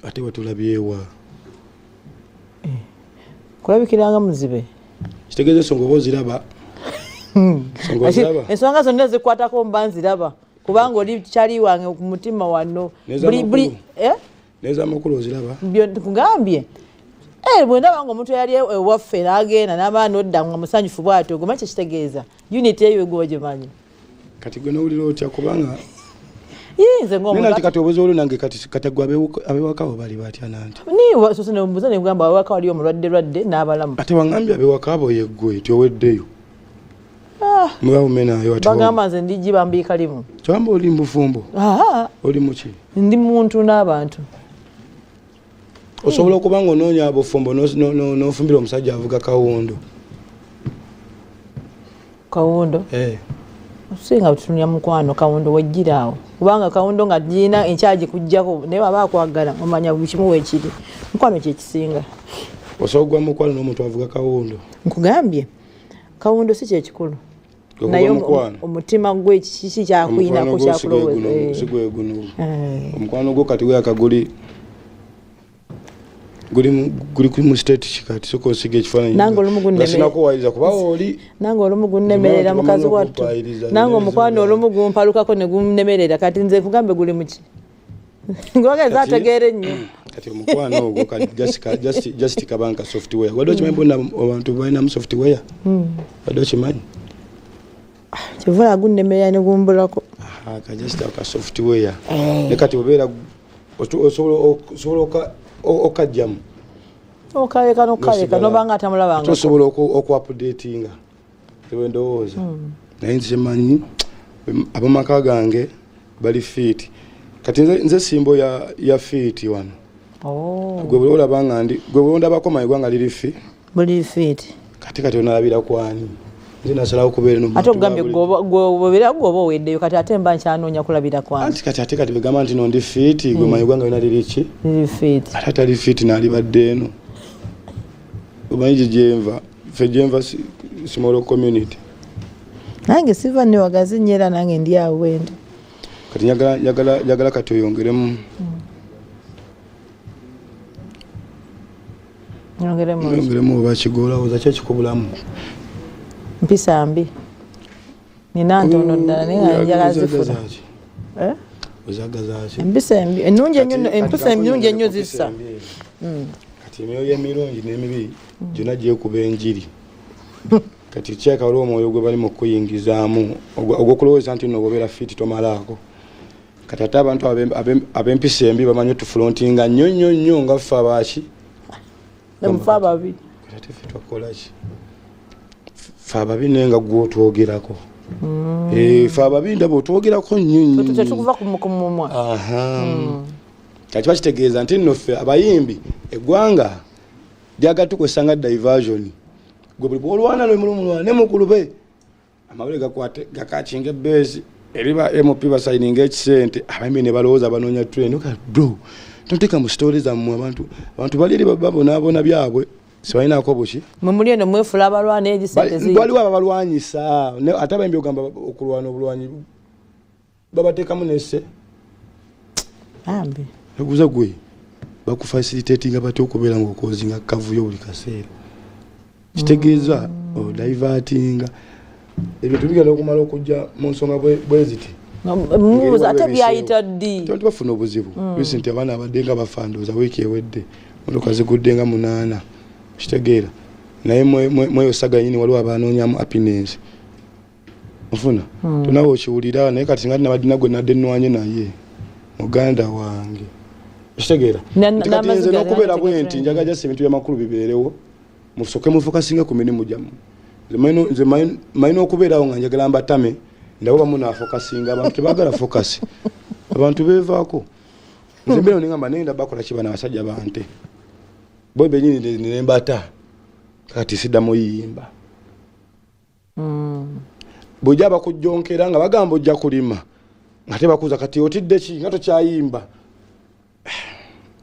ate watulabyewa kulabikiranga muzibe kitegeeza ensonga oba oziraba ensonga zonna zikwatako mba nziraba kubanga oli kyali wange ku mutima wano n'ez'amakulu oziraba kugambye bwe ndaba nga omuntu yali ewaffe n'agenda n'abaana odda nga musanyufu bw'ati ogoma kye kitegeeza unity eyo gwe ogimanyi kati gwe n'owulira otya kubanga nze nti kati obuzi olwo nange kati gwe abewakawo bali batya nanti sose nembuuza negamba abewaka wali omulwadde n'abalamu ate waŋŋambye abewaka abo yeggwe tyoweddeyo mubawumenayo bagamba nze ndijji bambiika limu kyamba oli mbufumbo oli muki ndi muntu n'abantu osobola okuba nga onoonya bufumbo n'ofumbira omusajja avuga kawundo singa tutunya mukwano kawundo wejjiraawo kubanga kawundo nga gina enkyagi kujjako naye baba akwagala omanya bukimu weekiri mukwano kyekisinga osobola okugwa mukwano n'omuntu avuga kawundo nkugambye kawundo si kyekikulu naye omutima gwe kiki kyakwinako kyakulowooza omukwano gwo kati we akaguli guli mu state kikati soko osiga ekifaananyi nasinakuwayiriza kuba oli nange olumu gunnemerera mukazi wattu nange omukwano olumu gumpalukako ne gunnemerera kati nze kugambe guli muki ngogeza ategeere nnyo kati omukwano ogwo just kabanka software wadde okimanyi bonna abantu balinamu software wadde okimanyi kivula gunnemerera ne gumbulako just ka software ne kati obeera osobola okajjamu okaleka nobanga atamulabanga tosobola okuapdatinga ebendowooza naye nze kyemanyi abamaka gange bali fiiti kati nze simbo ya fiiti wano gwe buli olabanga gwe bwondabako mayi gwanga liri fiiti kati onalabira kwani nze nasalawo kubeera ate okugambye gweobeera gwoba oweddeyo kati ate mba nkyanoonya kulabira kwange kati begamba nti nondi fiiti gwe mayi gwanga yona liriki fiiti ate atali fiiti nalibadde eno omanyi gyenva ffe gyenva small community nange siva newagazi nnyo era nange ndi awo wendi kati njagala kati oyongeremu oba kigolawooza kyekikubulamu mpisa mbi nina ntono ddala naye njagala zifuna ozagazaki empisa embi empisa ennungi ennyo zissa kati emyoyo emirungi n'emibi gyonna gyekuba enjiri kati kyekawula omwoyo gwe bali mu kuyingizaamu ogw'okulowooza nti nno obeera fiiti tomalaako kati ate abantu ab'empisa embi bamanyi otufulontinga nnyo nga ffe abaaki mufe ababi ate ffe twakolaki ffe ababi naye nga gwotwogerako ffe ababi ndaba otwogerako nnyo tetukuva ku mumwa kati bakitegeeza nti nno ffe abayimbi eggwanga lyagala tukozesanga diversion gwe buli bwolwana lwemulumulwana ne mukulube amawulire gakakinga ebbeezi eriba mp basayininga ekisente abayimbi ne balowooza banoonya trend bro tonteeka mu story zammwe abantu bali eri babonaabona byabwe sibalinaako buki mumuli eno mwefula abalwana egisente waliwo ababalwanyisa ate abayimbi ogamba okulwana obulwanyi babateekamu nesse ambi eguza gwe bakufacilitatinga batya okubeera ngaokozinga kavuyo buli kaseera kitegeeza divertinga ebintu bigenda okumala okujja mu nsonga bweziti mubuuza ate byayita ddi nti bafuna obuzibu nti abaana abadde nga bafandooza wiiki ewedde motoka zigudde nga 8 kitegeera naye mweyosaga nyini waliwo abanoonyamu happiness ofuna tonawe okiwulira naye kati nga nabadde gwe nadde nnwanye naye muganda wange kitegeera kati nze n'okubeera bwe nti njagala jasi ebintu byamakulu bibeerewo musoke mufokasinga ku mirimu gyammwe nze malina okubeerawo nga njagala mbatame ndabo bamu nafokasinga abantu tebaagala fokasi abantu beevaako nze mbeera nengamba naye ndaba bakola kiba n'abasajja bante bo benyini nembata kati siddamu yiyimba bw'ojja bakujjonkera nga bagamba ojja kulima nga tebakuuza kati otidde ki nga tokyayimba